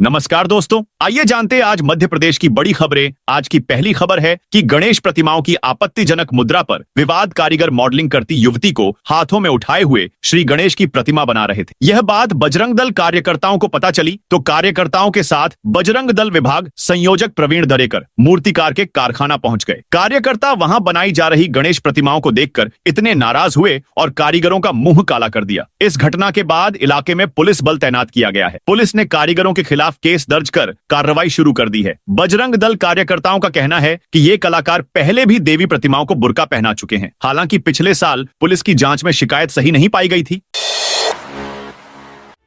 नमस्कार दोस्तों, आइए जानते हैं आज मध्य प्रदेश की बड़ी खबरें। आज की पहली खबर है कि गणेश प्रतिमाओं की आपत्तिजनक मुद्रा पर विवाद कारीगर मॉडलिंग करती युवती को हाथों में उठाए हुए श्री गणेश की प्रतिमा बना रहे थे। यह बात बजरंग दल कार्यकर्ताओं को पता चली तो कार्यकर्ताओं के साथ बजरंग दल विभाग संयोजक प्रवीण दरेकर मूर्तिकार के कारखाना पहुंच गए। कार्यकर्ता वहां बनाई जा रही गणेश प्रतिमाओं को देखकर इतने नाराज हुए और कारीगरों का मुंह काला कर दिया। इस घटना के बाद इलाके में पुलिस बल तैनात किया गया है। पुलिस ने कारीगरों के खिलाफ केस दर्ज कर कार्रवाई शुरू कर दी है। बजरंग दल कार्यकर्ताओं का कहना है कि ये कलाकार पहले भी देवी प्रतिमाओं को बुर्का पहना चुके हैं। हालांकि पिछले साल पुलिस की जांच में शिकायत सही नहीं पाई गई थी।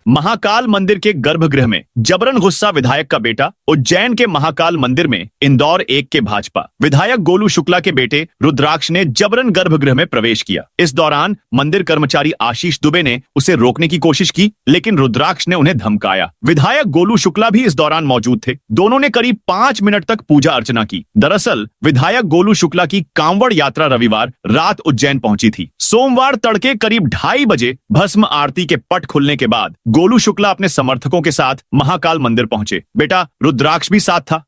महाकाल मंदिर के गर्भगृह में जबरन गुस्सा विधायक का बेटा। उज्जैन के महाकाल मंदिर में इंदौर 1 के भाजपा विधायक गोलू शुक्ला के बेटे रुद्राक्ष ने जबरन गर्भगृह में प्रवेश किया। इस दौरान मंदिर कर्मचारी आशीष दुबे ने उसे रोकने की कोशिश की, लेकिन रुद्राक्ष ने उन्हें धमकाया। विधायक गोलू शुक्ला भी इस दौरान मौजूद थे। दोनों ने करीब 5 मिनट तक पूजा अर्चना की। दरअसल विधायक गोलू शुक्ला की कांवड़ यात्रा रविवार रात उज्जैन पहुंची थी। सोमवार तड़के करीब 2:30 बजे भस्म आरती के पट खुलने के बाद गोलू शुक्ला अपने समर्थकों के साथ महाकाल मंदिर पहुंचे। बेटा रुद्राक्ष भी साथ था।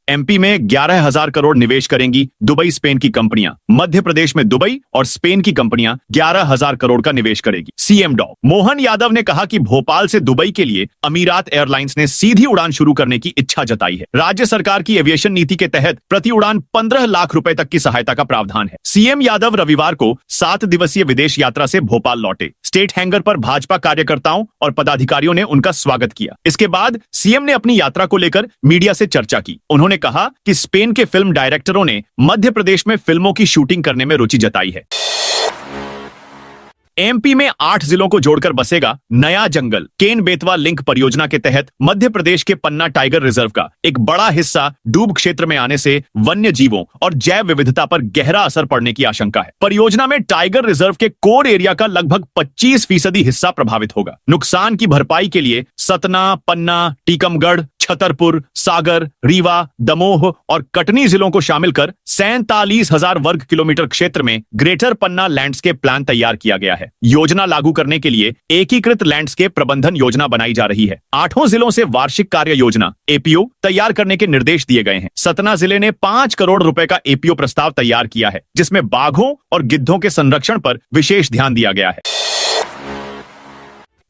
एमपी में 11,000 करोड़ निवेश करेंगी दुबई स्पेन की कंपनियां। मध्य प्रदेश में दुबई और स्पेन की कंपनियां 11,000 करोड़ का निवेश करेगी। सीएम डॉ मोहन यादव ने कहा कि भोपाल से दुबई के लिए अमीरात एयरलाइंस ने सीधी उड़ान शुरू करने की इच्छा जताई है। राज्य सरकार की एविएशन नीति के तहत प्रति उड़ान 15 लाख रुपए तक की सहायता का प्रावधान है। सीएम यादव रविवार को 7 दिवसीय विदेश यात्रा से भोपाल लौटे। स्टेट हैंगर पर भाजपा कार्यकर्ताओं और पदाधिकारियों ने उनका स्वागत किया। इसके बाद सीएम ने अपनी यात्रा को लेकर मीडिया से चर्चा की। उन्होंने कहा कि स्पेन के फिल्म डायरेक्टरों ने मध्य प्रदेश में फिल्मों की शूटिंग करने में रुचि जताई है। एमपी में 8 जिलों को जोड़कर बसेगा नया जंगल। केन बेतवा लिंक परियोजना के तहत मध्य प्रदेश के पन्ना टाइगर रिजर्व का एक बड़ा हिस्सा डूब क्षेत्र में आने से वन्य जीवों और जैव विविधता पर गहरा असर पड़ने की आशंका है। परियोजना में टाइगर रिजर्व के कोर एरिया का लगभग 25% हिस्सा प्रभावित होगा। नुकसान की भरपाई के लिए सतना, पन्ना, टीकमगढ़, छतरपुर, सागर, रीवा, दमोह और कटनी जिलों को शामिल कर 47,000 वर्ग किलोमीटर क्षेत्र में ग्रेटर पन्ना लैंडस्केप प्लान तैयार किया गया है। योजना लागू करने के लिए एकीकृत लैंडस्केप प्रबंधन योजना बनाई जा रही है। 8 जिलों से वार्षिक कार्य योजना एपीओ तैयार करने के निर्देश दिए गए हैं। सतना जिले ने 5 करोड़ रुपए का एपीओ प्रस्ताव तैयार किया है, जिसमें बाघों और गिद्धों के संरक्षण पर विशेष ध्यान दिया गया है।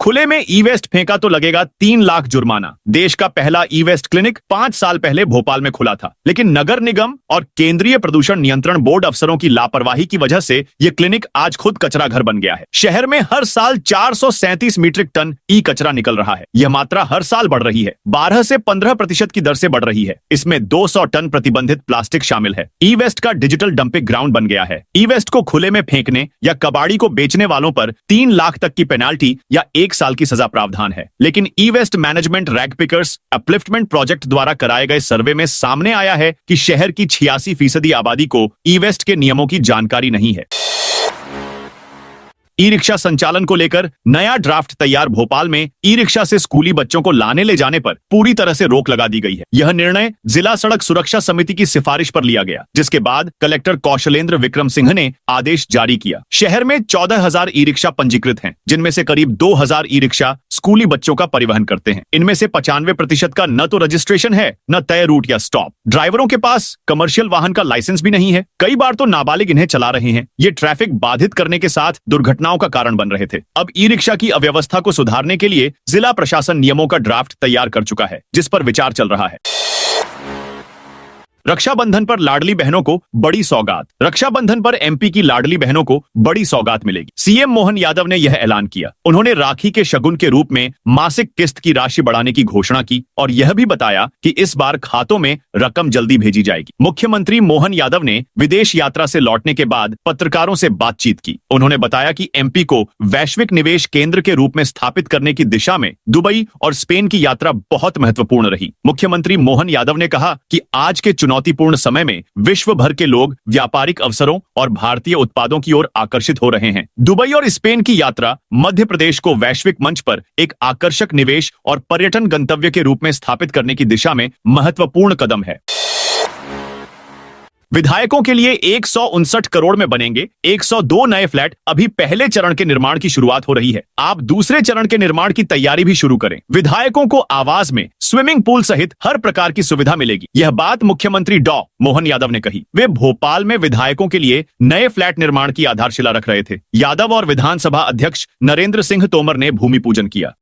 खुले में ई वेस्ट फेंका तो लगेगा 3 लाख जुर्माना। देश का पहला ई वेस्ट क्लिनिक 5 साल पहले भोपाल में खुला था, लेकिन नगर निगम और केंद्रीय प्रदूषण नियंत्रण बोर्ड अफसरों की लापरवाही की वजह से यह क्लिनिक आज खुद कचरा घर बन गया है। शहर में हर साल 437 मीट्रिक टन ई कचरा निकल रहा है। यह मात्रा हर साल बढ़ रही है। 12 से 15% की दर से बढ़ रही है। इसमें 200 टन प्रतिबंधित प्लास्टिक शामिल है। ई वेस्ट का डिजिटल डंपिंग ग्राउंड बन गया है। ई वेस्ट को खुले में फेंकने या कबाड़ी को बेचने वालों पर 3 लाख तक की पेनाल्टी या 1 साल की सजा प्रावधान है। लेकिन E waste management rag pickers upliftment project द्वारा कराए गए सर्वे में सामने आया है कि शहर की 86% आबादी को ई वेस्ट के नियमों की जानकारी नहीं है। ई रिक्शा संचालन को लेकर नया ड्राफ्ट तैयार। भोपाल में ई रिक्शा से स्कूली बच्चों को लाने ले जाने पर पूरी तरह से रोक लगा दी गई है। यह निर्णय जिला सड़क सुरक्षा समिति की सिफारिश पर लिया गया, जिसके बाद कलेक्टर कौशलेंद्र विक्रम सिंह ने आदेश जारी किया। शहर में 14,000 ई रिक्शा पंजीकृत हैं, जिनमें से करीब 2,000 ई रिक्शा स्कूली बच्चों का परिवहन करते हैं। इनमें से 95% का न तो रजिस्ट्रेशन है, न तय रूट या स्टॉप। ड्राइवरों के पास कमर्शियल वाहन का लाइसेंस भी नहीं है। कई बार तो नाबालिग इन्हें चला रहे हैं। ये ट्रैफिक बाधित करने के साथ दुर्घटनाओं का कारण बन रहे थे। अब ई रिक्शा की अव्यवस्था को सुधारने के लिए जिला प्रशासन नियमों का ड्राफ्ट तैयार कर चुका है, जिस पर विचार चल रहा है। रक्षाबंधन पर लाडली बहनों को बड़ी सौगात। रक्षाबंधन पर एमपी की लाडली बहनों को बड़ी सौगात मिलेगी। सीएम मोहन यादव ने यह ऐलान किया। उन्होंने राखी के शगुन के रूप में मासिक किस्त की राशि बढ़ाने की घोषणा की और यह भी बताया कि इस बार खातों में रकम जल्दी भेजी जाएगी। मुख्यमंत्री मोहन यादव ने विदेश यात्रा से लौटने के बाद पत्रकारों से बातचीत की। उन्होंने बताया कि एमपी को वैश्विक निवेश केंद्र के रूप में स्थापित करने की दिशा में दुबई और स्पेन की यात्रा बहुत महत्वपूर्ण रही। मुख्यमंत्री मोहन यादव ने कहा कि आज के चुनौतीपूर्ण समय में विश्व भर के लोग व्यापारिक अवसरों और भारतीय उत्पादों की ओर आकर्षित हो रहे हैं। दुबई और स्पेन की यात्रा मध्य प्रदेश को वैश्विक मंच पर एक आकर्षक निवेश और पर्यटन गंतव्य के रूप में स्थापित करने की दिशा में महत्वपूर्ण कदम है। विधायकों के लिए 159 करोड़ में बनेंगे 102 नए फ्लैट। अभी पहले चरण के निर्माण की शुरुआत हो रही है, आप दूसरे चरण के निर्माण की तैयारी भी शुरू करें। विधायकों को आवास में स्विमिंग पूल सहित हर प्रकार की सुविधा मिलेगी। यह बात मुख्यमंत्री डॉ मोहन यादव ने कही। वे भोपाल में विधायकों के लिए नए फ्लैट निर्माण की आधारशिला रख रहे थे। यादव और विधानसभा अध्यक्ष नरेंद्र सिंह तोमर ने भूमि पूजन किया।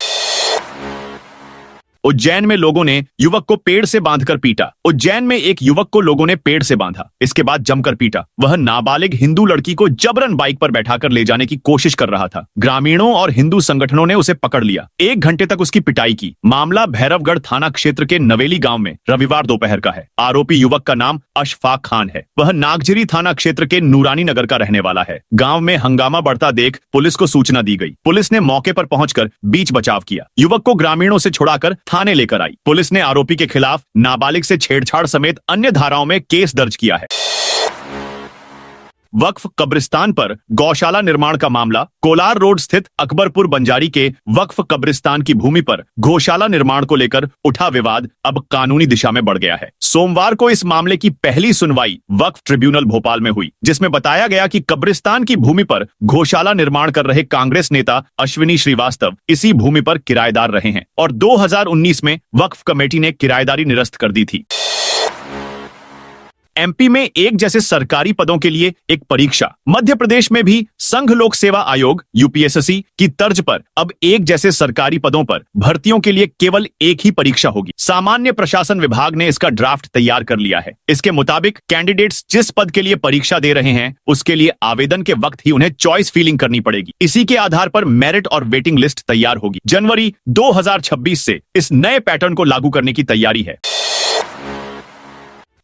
उज्जैन में लोगों ने युवक को पेड़ से बांधकर पीटा। उज्जैन में एक युवक को लोगों ने पेड़ से बांधा, इसके बाद जमकर पीटा। वह नाबालिग हिंदू लड़की को जबरन बाइक पर बैठाकर ले जाने की कोशिश कर रहा था। ग्रामीणों और हिंदू संगठनों ने उसे पकड़ लिया। 1 घंटे तक उसकी पिटाई की। मामला भैरवगढ़ थाना क्षेत्र के नवेली गांव में रविवार दोपहर का है। आरोपी युवक का नाम अशफाक खान है। वह नागझिरी थाना क्षेत्र के नूरानी नगर का रहने वाला है। गांव में हंगामा बढ़ता देख पुलिस को सूचना दी गई। पुलिस ने मौके पर पहुंचकर बीच बचाव किया। युवक को ग्रामीणों से छुड़ाकर थाने लेकर आई। पुलिस ने आरोपी के खिलाफ नाबालिग से छेड़छाड़ समेत अन्य धाराओं में केस दर्ज किया है। वक्फ कब्रिस्तान पर गौशाला निर्माण का मामला। कोलार रोड स्थित अकबरपुर बंजारी के वक्फ कब्रिस्तान की भूमि पर गौशाला निर्माण को लेकर उठा विवाद अब कानूनी दिशा में बढ़ गया है। सोमवार को इस मामले की पहली सुनवाई वक्फ ट्रिब्यूनल भोपाल में हुई, जिसमें बताया गया कि कब्रिस्तान की भूमि पर गौशाला निर्माण कर रहे कांग्रेस नेता अश्विनी श्रीवास्तव इसी भूमि पर किराएदार रहे हैं और 2019 में वक्फ कमेटी ने किराएदारी निरस्त कर दी थी। एमपी में एक जैसे सरकारी पदों के लिए एक परीक्षा। मध्य प्रदेश में भी संघ लोक सेवा आयोग यूपीएससी की तर्ज पर अब एक जैसे सरकारी पदों पर भर्तियों के लिए केवल एक ही परीक्षा होगी। सामान्य प्रशासन विभाग ने इसका ड्राफ्ट तैयार कर लिया है। इसके मुताबिक कैंडिडेट्स जिस पद के लिए परीक्षा दे रहे हैं उसके लिए आवेदन के वक्त ही उन्हें चॉइस फिलिंग करनी पड़ेगी। इसी के आधार पर मेरिट और वेटिंग लिस्ट तैयार होगी। जनवरी 2026 से इस नए पैटर्न को लागू करने की तैयारी है।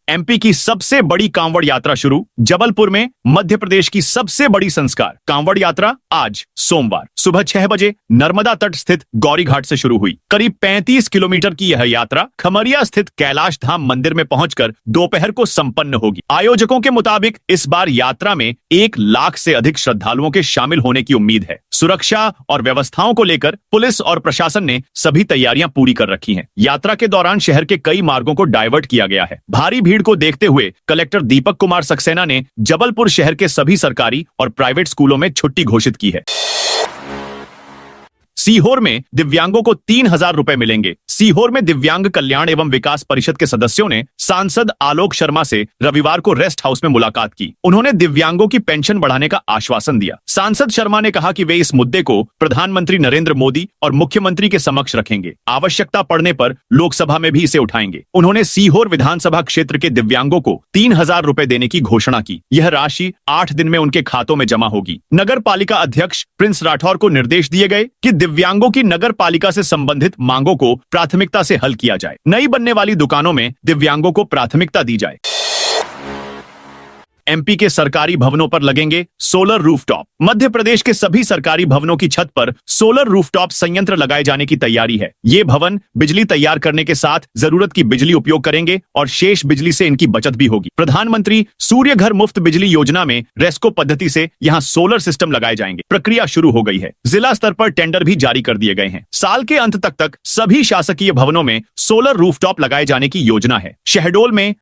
एमपी की सबसे बड़ी कांवड़ यात्रा शुरू। जबलपुर में मध्य प्रदेश की सबसे बड़ी संस्कार कांवड़ यात्रा आज सोमवार सुबह 6 बजे नर्मदा तट स्थित गौरी घाट से शुरू हुई। करीब 35 किलोमीटर की यह यात्रा खमरिया स्थित कैलाश धाम मंदिर में पहुंचकर दोपहर को संपन्न होगी। आयोजकों के मुताबिक इस बार यात्रा में 1 लाख से अधिक श्रद्धालुओं के शामिल होने की उम्मीद है। सुरक्षा और व्यवस्थाओं को लेकर पुलिस और प्रशासन ने सभी तैयारियां पूरी कर रखी हैं। यात्रा के दौरान शहर के कई मार्गों को डाइवर्ट किया गया है। भारी भीड़ को देखते हुए कलेक्टर दीपक कुमार सक्सेना ने जबलपुर शहर के सभी सरकारी और प्राइवेट स्कूलों में छुट्टी घोषित की है। सीहोर में दिव्यांगों को 3,000 रुपए मिलेंगे। सीहोर में दिव्यांग कल्याण एवं विकास परिषद के सदस्यों ने सांसद आलोक शर्मा से रविवार को रेस्ट हाउस में मुलाकात की। उन्होंने दिव्यांगों की पेंशन बढ़ाने का आश्वासन दिया। सांसद शर्मा ने कहा कि वे इस मुद्दे को प्रधानमंत्री नरेंद्र मोदी और मुख्यमंत्री के समक्ष रखेंगे। आवश्यकता पड़ने पर लोकसभा में भी इसे उठाएंगे। उन्होंने सीहोर विधानसभा क्षेत्र के दिव्यांगों को 3,000 रुपए देने की घोषणा की। यह राशि 8 दिन में उनके खातों में जमा होगी। नगर पालिका अध्यक्ष प्रिंस राठौर को निर्देश दिए गए कि दिव्यांगों की नगर पालिका से संबंधित मांगों को प्राथमिकता से हल किया जाए। नई बनने वाली दुकानों में दिव्यांगों को प्राथमिकता दी जाए। एमपी के सरकारी भवनों पर लगेंगे सोलर रूफटॉप। मध्य प्रदेश के सभी सरकारी भवनों की छत पर सोलर रूफटॉप संयंत्र लगाए जाने की तैयारी है। ये भवन बिजली तैयार करने के साथ जरूरत की बिजली उपयोग करेंगे और शेष बिजली से इनकी बचत भी होगी। प्रधानमंत्री सूर्य घर मुफ्त बिजली योजना में रेस्को पद्धति से यहाँ सोलर सिस्टम लगाए जाएंगे। प्रक्रिया शुरू हो गई है। जिला स्तर पर टेंडर भी जारी कर दिए गए हैं। साल के अंत तक सभी शासकीय भवनों में सोलर रूफटॉप लगाए जाने की योजना है। शहडोल में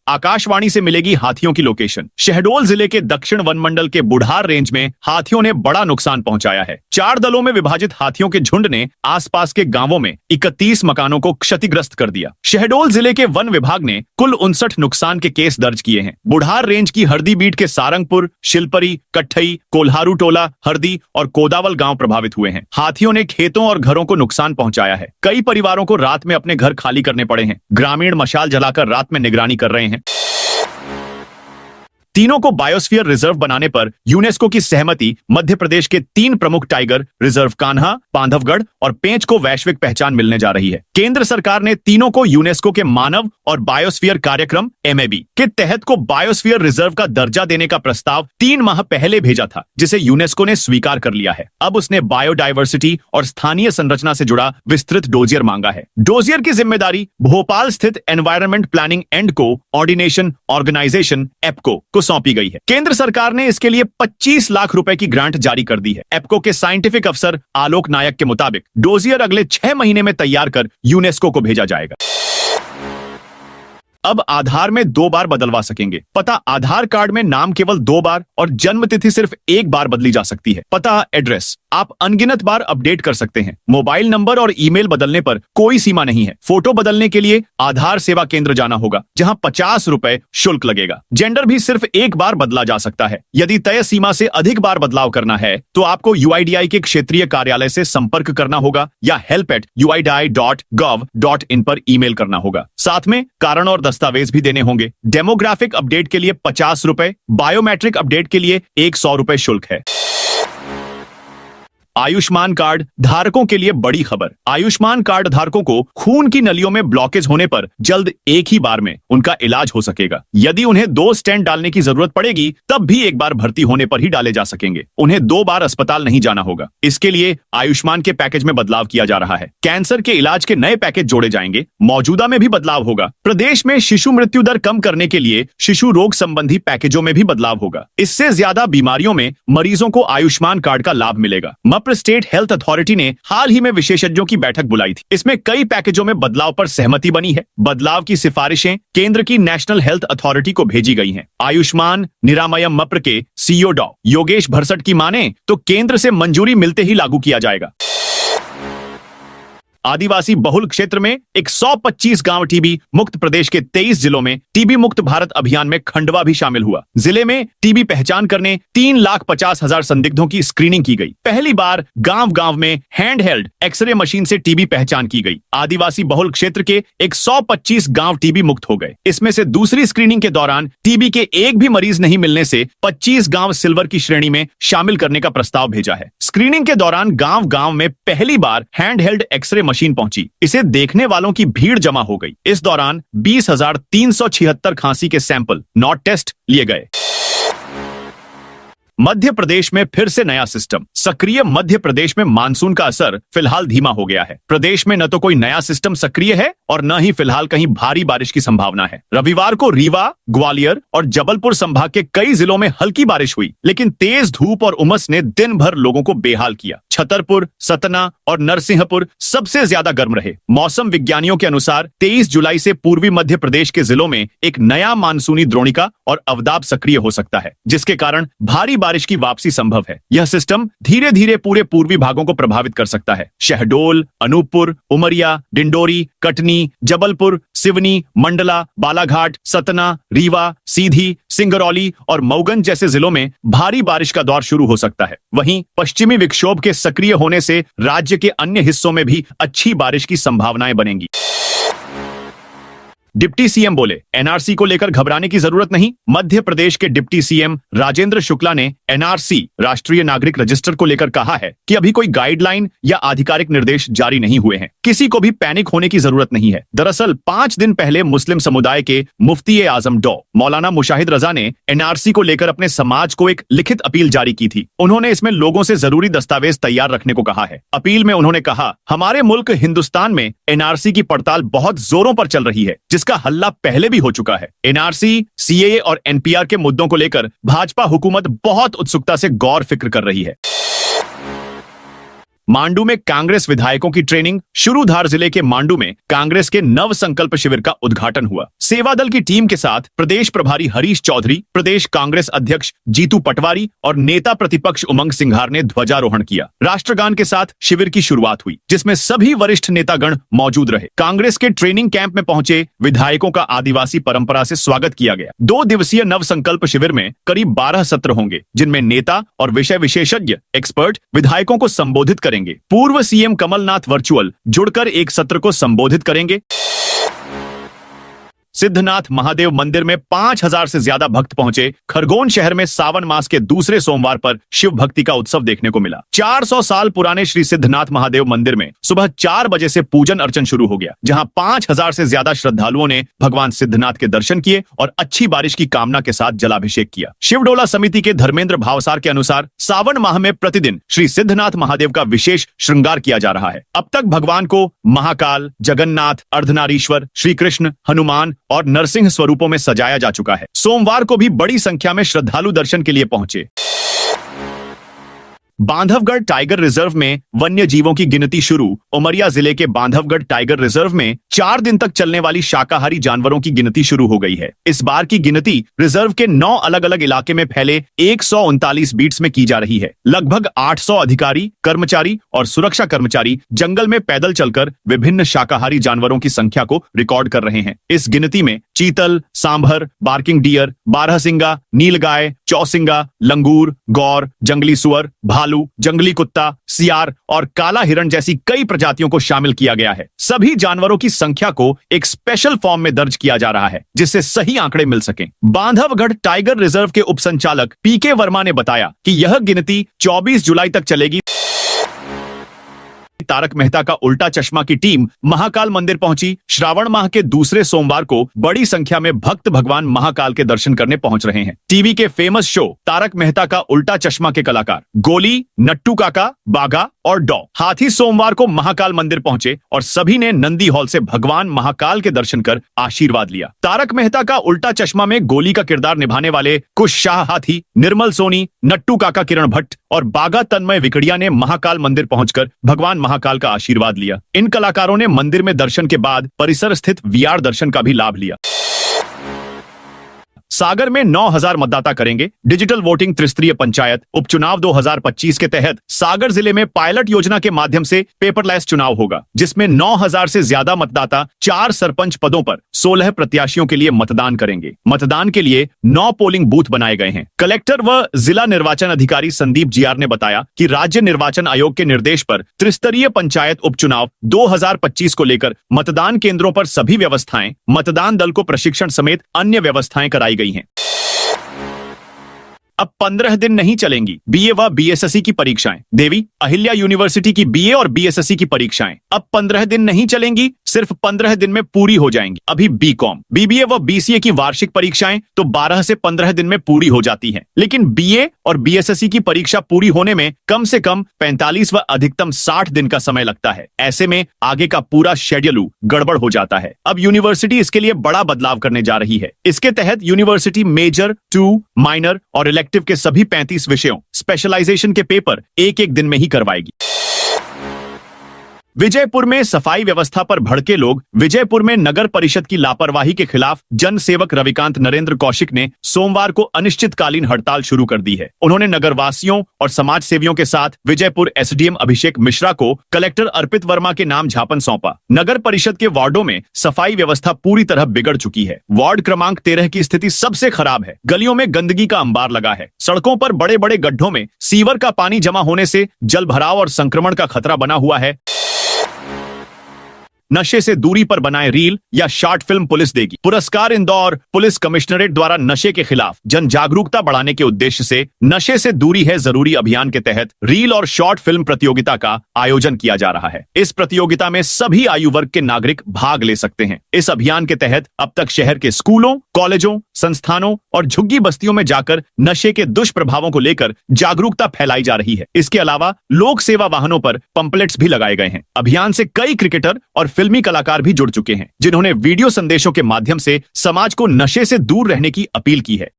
आकाशवाणी से मिलेगी हाथियों की लोकेशन। शहडोल जिले के दक्षिण वन मंडल के बुढ़ार रेंज में हाथियों ने बड़ा नुकसान पहुंचाया है। 4 दलों में विभाजित हाथियों के झुंड ने आसपास के गांवों में 31 मकानों को क्षतिग्रस्त कर दिया। शहडोल जिले के वन विभाग ने कुल 59 नुकसान के केस दर्ज किए हैं। बुढ़ार रेंज की हरदी बीट के सारंगपुर, शिलपरी, कट्ठई, कोल्हारू टोला, हरदी और कोदावल गांव प्रभावित हुए हैं। हाथियों ने खेतों और घरों को नुकसान पहुंचाया है। कई परिवारों को रात में अपने घर खाली करने पड़े हैं। ग्रामीण मशाल जलाकर रात में निगरानी कर रहे हैं। तीनों को बायोस्फीयर रिजर्व बनाने पर यूनेस्को की सहमति। मध्य प्रदेश के 3 प्रमुख टाइगर रिजर्व कान्हा, बांधवगढ़ और पेंच को वैश्विक पहचान मिलने जा रही है। केंद्र सरकार ने तीनों को यूनेस्को के मानव और बायोस्फीयर कार्यक्रम MAB के तहत को बायोस्फीयर रिजर्व का दर्जा देने का प्रस्ताव 3 माह पहले भेजा था, जिसे यूनेस्को ने स्वीकार कर लिया है। अब उसने बायोडायवर्सिटी और स्थानीय संरचना से जुड़ा विस्तृत डोजियर मांगा है। डोजियर की जिम्मेदारी भोपाल स्थित environment planning and coordination organization EPCO को सौंपी गई है। केंद्र सरकार ने इसके लिए 25 लाख रुपए की ग्रांट जारी कर दी है। EPCO के साइंटिफिक अफसर आलोक नायक के मुताबिक डोजियर अगले 6 महीने में तैयार कर यूनेस्को को भेजा जाएगा। अब आधार में 2 बार बदलवा सकेंगे। पता, आधार कार्ड में नाम केवल 2 बार और जन्म तिथि सिर्फ 1 बार बदली जा सकती है। पता, एड्रेस आप अनगिनत बार अपडेट कर सकते हैं। मोबाइल नंबर और ईमेल बदलने पर कोई सीमा नहीं है। फोटो बदलने के लिए आधार सेवा केंद्र जाना होगा, जहां 50 रुपए शुल्क लगेगा। जेंडर भी सिर्फ 1 बार बदला जा सकता है। यदि तय सीमा से अधिक बार बदलाव करना है तो आपको UIDAI के क्षेत्रीय कार्यालय से संपर्क करना होगा या help@uidi.gov.in पर ईमेल करना होगा। साथ में कारण और दस्तावेज भी देने होंगे। डेमोग्राफिक अपडेट के लिए 50 रुपए, बायोमेट्रिक अपडेट के लिए 100 रुपए शुल्क है। आयुष्मान कार्ड धारकों के लिए बड़ी खबर। आयुष्मान कार्ड धारकों को खून की नलियों में ब्लॉकेज होने पर जल्द एक ही बार में उनका इलाज हो सकेगा। यदि उन्हें 2 स्टेंट डालने की जरूरत पड़ेगी तब भी एक बार भर्ती होने पर ही डाले जा सकेंगे। उन्हें 2 बार अस्पताल नहीं जाना होगा। इसके लिए आयुष्मान के पैकेज में बदलाव किया जा रहा है। कैंसर के इलाज के नए पैकेज जोड़े जाएंगे। मौजूदा में भी बदलाव होगा। प्रदेश में शिशु मृत्यु दर कम करने के लिए शिशु रोग संबंधी पैकेजों में भी बदलाव होगा। इससे ज्यादा बीमारियों में मरीजों को आयुष्मान कार्ड का लाभ मिलेगा। स्टेट हेल्थ अथॉरिटी ने हाल ही में विशेषज्ञों की बैठक बुलाई थी। इसमें कई पैकेजों में बदलाव पर सहमति बनी है। बदलाव की सिफारिशें केंद्र की नेशनल हेल्थ अथॉरिटी को भेजी गई हैं। आयुष्मान निरामयम मप्र के CEO डॉ योगेश भरसट की माने तो केंद्र से मंजूरी मिलते ही लागू किया जाएगा। आदिवासी बहुल क्षेत्र में 125 गांव टीबी मुक्त। प्रदेश के 23 जिलों में टीबी मुक्त भारत अभियान में खंडवा भी शामिल हुआ। जिले में टीबी पहचान करने 3,50,000 संदिग्धों की स्क्रीनिंग की गई। पहली बार गांव गांव में हैंडहेल्ड एक्सरे मशीन से टीबी पहचान की गई। आदिवासी बहुल क्षेत्र के 125 गांव टीबी मुक्त हो गए। इसमें से दूसरी स्क्रीनिंग के दौरान टीबी के एक भी मरीज नहीं मिलने से 25 गांव सिल्वर की श्रेणी में शामिल करने का प्रस्ताव भेजा है। स्क्रीनिंग के दौरान गांव गांव में पहली बार हैंडहेल्ड एक्सरे मशीन पहुंची। इसे देखने वालों की भीड़ जमा हो गई। इस दौरान 20,376 खांसी के सैंपल नॉट टेस्ट लिए गए। मध्य प्रदेश में फिर से नया सिस्टम सक्रिय। मध्य प्रदेश में मानसून का असर फिलहाल धीमा हो गया है। प्रदेश में न तो कोई नया सिस्टम सक्रिय है और न ही फिलहाल कहीं भारी बारिश की संभावना है। रविवार को रीवा, ग्वालियर और जबलपुर संभाग के कई जिलों में हल्की बारिश हुई, लेकिन तेज धूप और उमस ने दिन भर लोगों को बेहाल किया। छतरपुर, सतना और नरसिंहपुर सबसे ज्यादा गर्म रहे। मौसम विज्ञानियों के अनुसार 23 जुलाई से पूर्वी मध्य प्रदेश के जिलों में एक नया मानसूनी द्रोणिका और अवदाब सक्रिय हो सकता है, जिसके कारण भारी बारिश की वापसी संभव है। यह सिस्टम धीरे धीरे पूरे पूर्वी भागों को प्रभावित कर सकता है। शहडोल, अनूपपुर, उमरिया, डिंडोरी, कटनी, जबलपुर, सिवनी, मंडला, बालाघाट, सतना, रीवा, सीधी, सिंगरौली और मऊगंज जैसे जिलों में भारी बारिश का दौर शुरू हो सकता है। वहीं पश्चिमी विक्षोभ के सक्रिय होने से राज्य के अन्य हिस्सों में भी अच्छी बारिश की संभावनाएं बनेंगी। डिप्टी सीएम बोले, एनआरसी को लेकर घबराने की जरूरत नहीं। मध्य प्रदेश के डिप्टी सीएम राजेंद्र शुक्ला ने एनआरसी राष्ट्रीय नागरिक रजिस्टर को लेकर कहा है कि अभी कोई गाइडलाइन या आधिकारिक निर्देश जारी नहीं हुए हैं। किसी को भी पैनिक होने की जरूरत नहीं है। दरअसल 5 दिन पहले मुस्लिम समुदाय के मुफ्ती ए आजम डॉ मौलाना मुशाहिद रजा ने एनआरसी को लेकर अपने समाज को एक लिखित अपील जारी की थी। उन्होंने इसमें लोगों से जरूरी दस्तावेज तैयार रखने को कहा है। अपील में उन्होंने कहा, हमारे मुल्क हिंदुस्तान में एनआरसी की पड़ताल बहुत जोरों पर चल रही है, जिसका हल्ला पहले भी हो चुका है। एनआरसी, सीएए और एनपीआर के मुद्दों को लेकर भाजपा हुकूमत बहुत उत्सुकता से गौर फिक्र कर रही है। मांडू में कांग्रेस विधायकों की ट्रेनिंग शुरू। धार जिले के मांडू में कांग्रेस के नव संकल्प शिविर का उद्घाटन हुआ। सेवा दल की टीम के साथ प्रदेश प्रभारी हरीश चौधरी, प्रदेश कांग्रेस अध्यक्ष जीतू पटवारी और नेता प्रतिपक्ष उमंग सिंघार ने ध्वजारोहण किया। राष्ट्रगान के साथ शिविर की शुरुआत हुई, जिसमें सभी वरिष्ठ नेतागण मौजूद रहे। कांग्रेस के ट्रेनिंग कैंप में पहुंचे विधायकों का आदिवासी परंपरा से स्वागत किया गया। 2 दिवसीय नव संकल्प शिविर में करीब 12 सत्र होंगे, जिनमें नेता और विषय विशेषज्ञ एक्सपर्ट विधायकों को संबोधित करेंगे। पूर्व सीएम कमलनाथ वर्चुअल जुड़कर एक सत्र को संबोधित करेंगे। सिद्धनाथ महादेव मंदिर में 5,000 से ज्यादा भक्त पहुंचे। खरगोन शहर में सावन मास के दूसरे सोमवार पर शिव भक्ति का उत्सव देखने को मिला। 400 साल पुराने श्री सिद्धनाथ महादेव मंदिर में सुबह 4 बजे से पूजन अर्चन शुरू हो गया, जहां 5,000 से ज्यादा श्रद्धालुओं ने भगवान सिद्धनाथ के दर्शन किए और अच्छी बारिश की कामना के साथ जलाभिषेक किया। शिवडोला समिति के धर्मेंद्र भावसार के अनुसार सावन माह में प्रतिदिन श्री सिद्धनाथ महादेव का विशेष श्रृंगार किया जा रहा है। अब तक भगवान को महाकाल, जगन्नाथ, अर्धनारीश्वर, श्री कृष्ण, हनुमान और नरसिंह स्वरूपों में सजाया जा चुका है। सोमवार को भी बड़ी संख्या में श्रद्धालु दर्शन के लिए पहुंचे। बांधवगढ़ टाइगर रिजर्व में वन्य जीवों की गिनती शुरू। उमरिया जिले के बांधवगढ़ टाइगर रिजर्व में 4 दिन तक चलने वाली शाकाहारी जानवरों की गिनती शुरू हो गई है। इस बार की गिनती रिजर्व के 9 अलग अलग इलाके में फैले 139 बीट्स में की जा रही है। लगभग 800 अधिकारी, कर्मचारी और सुरक्षा कर्मचारी जंगल में पैदल चलकर विभिन्न शाकाहारी जानवरों की संख्या को रिकॉर्ड कर रहे हैं। इस गिनती में चीतल, सांभर, बार्किंग डियर, बारहसिंगा, नीलगाय, चौसिंगा, लंगूर, गौर, जंगली सुअर, भालू, जंगली कुत्ता, सियार और काला हिरण जैसी कई प्रजातियों को शामिल किया गया है। सभी जानवरों की संख्या को एक स्पेशल फॉर्म में दर्ज किया जा रहा है जिससे सही आंकड़े मिल सकें। बांधवगढ़ टाइगर रिजर्व के उपसंचालक पीके वर्मा ने बताया कि यह गिनती 24 जुलाई तक चलेगी। तारक मेहता का उल्टा चश्मा की टीम महाकाल मंदिर पहुंची। श्रावण माह के दूसरे सोमवार को बड़ी संख्या में भक्त भगवान महाकाल के दर्शन करने पहुंच रहे हैं। टीवी के फेमस शो तारक मेहता का उल्टा चश्मा के कलाकार गोली, नट्टू काका, बागा और डॉ हाथी सोमवार को महाकाल मंदिर पहुंचे और सभी ने नंदी हॉल से भगवान महाकाल के दर्शन कर आशीर्वाद लिया। तारक मेहता का उल्टा चश्मा में गोली का किरदार निभाने वाले कुश शाह हाथी, निर्मल सोनी, नट्टू काका किरण भट्ट और बागा तन्मय विकड़िया ने महाकाल मंदिर पहुंचकर भगवान महाकाल का आशीर्वाद लिया। इन कलाकारों ने मंदिर में दर्शन के बाद परिसर स्थित वीआर दर्शन का भी लाभ लिया। सागर में 9000 मतदाता करेंगे डिजिटल वोटिंग। त्रिस्तरीय पंचायत उपचुनाव 2025 के तहत सागर जिले में पायलट योजना के माध्यम से पेपरलेस चुनाव होगा, जिसमें 9000 से ज्यादा मतदाता 4 सरपंच पदों पर 16 प्रत्याशियों के लिए मतदान करेंगे। मतदान के लिए 9 पोलिंग बूथ बनाए गए हैं। कलेक्टर व जिला निर्वाचन अधिकारी संदीप जीआर ने बताया कि राज्य निर्वाचन आयोग के निर्देश पर त्रिस्तरीय पंचायत उपचुनाव 2025 को लेकर मतदान केंद्रों पर सभी व्यवस्थाएं, मतदान दल को प्रशिक्षण समेत अन्य व्यवस्थाएं कराई गई हैं। अब 15 दिन नहीं चलेंगी बीए व बीएसएससी की परीक्षाएं। देवी अहिल्या यूनिवर्सिटी की बीए और बीएसएससी की परीक्षाएं अब 15 दिन नहीं चलेंगी, सिर्फ 15 दिन में पूरी हो जाएंगी। अभी बीकॉम, बीबीए व बीसीए की वार्षिक परीक्षाएं तो 12 से 15 दिन में पूरी हो जाती हैं, लेकिन बीए और बीएसएससी की परीक्षा पूरी होने में कम से कम 45 व अधिकतम 60 दिन का समय लगता है। ऐसे में आगे का पूरा शेड्यूल गड़बड़ हो जाता है। अब यूनिवर्सिटी इसके लिए बड़ा बदलाव करने जा रही है। इसके तहत यूनिवर्सिटी मेजर, 2, माइनर और इलेक्टिव के सभी 35 विषयों, स्पेशलाइजेशन के पेपर एक दिन में ही करवाएगी। विजयपुर में सफाई व्यवस्था पर भड़के लोग। विजयपुर में नगर परिषद की लापरवाही के खिलाफ जन सेवक रविकांत नरेंद्र कौशिक ने सोमवार को अनिश्चितकालीन हड़ताल शुरू कर दी है। उन्होंने नगरवासियों और समाज सेवियों के साथ विजयपुर एसडीएम अभिषेक मिश्रा को कलेक्टर अर्पित वर्मा के नाम ज्ञापन सौंपा। नगर परिषद के वार्डों में सफाई व्यवस्था पूरी तरह बिगड़ चुकी है। वार्ड क्रमांक 13 की स्थिति सबसे खराब है। गलियों में गंदगी का अंबार लगा है। सड़कों पर बड़े बड़े गड्ढों में सीवर का पानी जमा होने से जल भराव और संक्रमण का खतरा बना हुआ है। नशे से दूरी पर बनाए रील या शॉर्ट फिल्म पुलिस देगी। पुरस्कार इंदौर पुलिस कमिश्नरेट द्वारा नशे के खिलाफ जन जागरूकता बढ़ाने के उद्देश्य से नशे से दूरी है जरूरी अभियान के तहत रील और शॉर्ट फिल्म प्रतियोगिता का आयोजन किया जा रहा है। इस प्रतियोगिता में सभी आयु वर्ग के नागरिक भाग ले सकते हैं। इस अभियान के तहत अब तक शहर के स्कूलों, कॉलेजों, संस्थानों और झुग्गी बस्तियों में जाकर नशे के दुष्प्रभावों को लेकर जागरूकता फैलाई जा रही है। इसके अलावा लोक सेवा वाहनों पर पंपलेट्स भी लगाए गए हैं। अभियान से कई क्रिकेटर और फिल्मी कलाकार भी जुड़ चुके हैं, जिन्होंने वीडियो संदेशों के माध्यम से समाज को नशे से दूर रहने की अपील की है।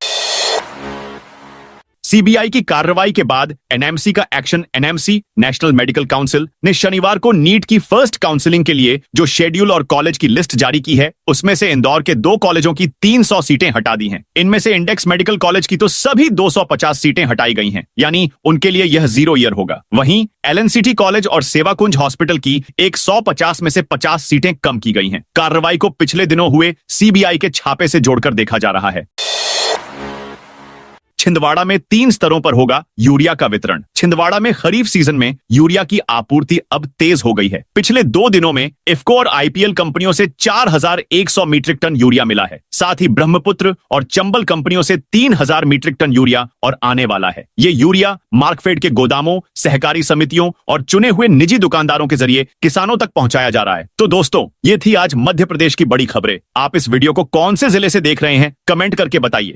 सीबीआई की कार्रवाई के बाद एनएमसी का action. NMC national medical council ने शनिवार को नीट की फर्स्ट काउंसलिंग के लिए जो शेड्यूल और कॉलेज की लिस्ट जारी की है, उसमें से इंदौर के 2 कॉलेजों की 300 सीटें हटा दी हैं। इनमें से इंडेक्स मेडिकल कॉलेज की तो सभी 250 सीटें हटाई गई हैं, यानी उनके लिए यह 0 ईयर होगा। वहीं एलएनसीटी कॉलेज और सेवाकुंज हॉस्पिटल की 150 में से 50 सीटें कम की गई हैं। कार्रवाई को पिछले दिनों हुए सीबीआई के छापे से जोड़कर देखा जा रहा है। छिंदवाड़ा में 3 स्तरों पर होगा यूरिया का वितरण। छिंदवाड़ा में खरीफ सीजन में यूरिया की आपूर्ति अब तेज हो गई है। पिछले 2 दिनों में इफको और आईपीएल कंपनियों से 4100 मीट्रिक टन यूरिया मिला है। साथ ही ब्रह्मपुत्र और चंबल कंपनियों से 3000 मीट्रिक टन यूरिया और आने वाला है। ये यूरिया मार्कफेड के गोदामों, सहकारी समितियों और चुने हुए निजी दुकानदारों के जरिए किसानों तक पहुंचाया जा रहा है। तो दोस्तों, ये थी आज मध्य प्रदेश की बड़ी खबरें। आप इस वीडियो को कौन से जिले से देख रहे हैं, कमेंट करके बताइए।